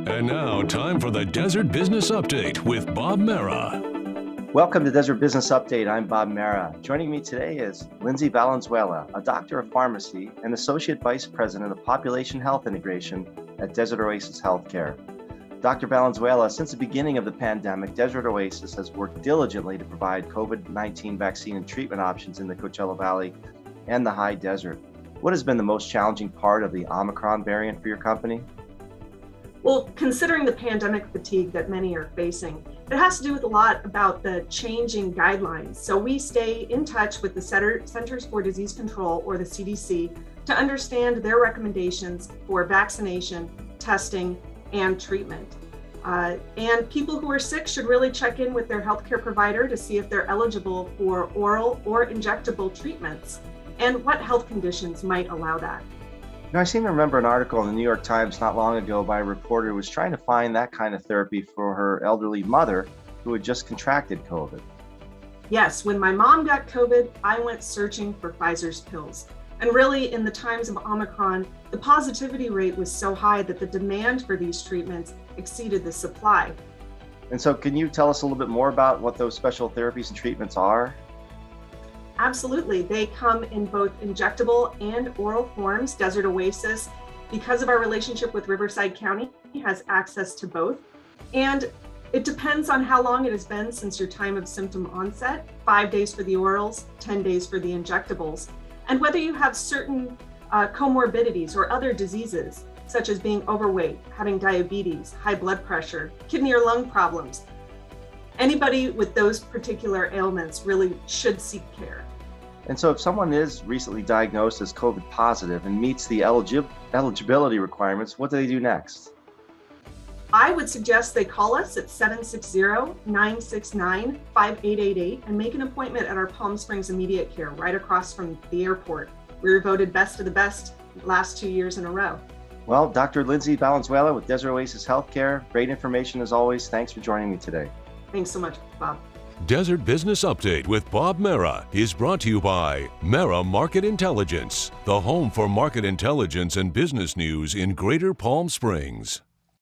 And now, time for the Desert Business Update with Bob Mara. Welcome to Desert Business Update. I'm Bob Mara. Joining me today is Lindsay Valenzuela, a doctor of pharmacy and Associate Vice President of Population Health Integration at Desert Oasis Healthcare. Dr. Valenzuela, since the beginning of the pandemic, Desert Oasis has worked diligently to provide COVID-19 vaccine and treatment options in the Coachella Valley and the high desert. What has been the most challenging part of the Omicron variant for your company? Well, considering the pandemic fatigue that many are facing, it has to do with a lot about the changing guidelines. So we stay in touch with the Centers for Disease Control, or the CDC, to understand their recommendations for vaccination, testing, and treatment. And people who are sick should really check in with their healthcare provider to see if they're eligible for oral or injectable treatments and what health conditions might allow that. I seem to remember an article in the New York Times not long ago by a reporter who was trying to find that kind of therapy for her elderly mother who had just contracted COVID. Yes, when my mom got COVID, I went searching for Pfizer's pills. And really, in the times of Omicron, the positivity rate was so high that the demand for these treatments exceeded the supply. And so can you tell us a little bit more about what those special therapies and treatments are? Absolutely. They come in both injectable and oral forms. Desert Oasis, because of our relationship with Riverside County, has access to both. And it depends on how long it has been since your time of symptom onset, 5 days for the orals, 10 days for the injectables, and whether you have certain comorbidities or other diseases, such as being overweight, having diabetes, high blood pressure, kidney or lung problems. Anybody with those particular ailments really should seek care. And so if someone is recently diagnosed as COVID positive and meets the eligibility requirements, what do they do next? I would suggest they call us at 760-969-5888 and make an appointment at our Palm Springs Immediate Care right across from the airport. We were voted best of the best last 2 years in a row. Well, Dr. Lindsay Valenzuela with Desert Oasis Healthcare, great information as always. Thanks for joining me today. Thanks so much, Bob. Desert Business Update with Bob Mara is brought to you by Mara Market Intelligence, the home for market intelligence and business news in Greater Palm Springs.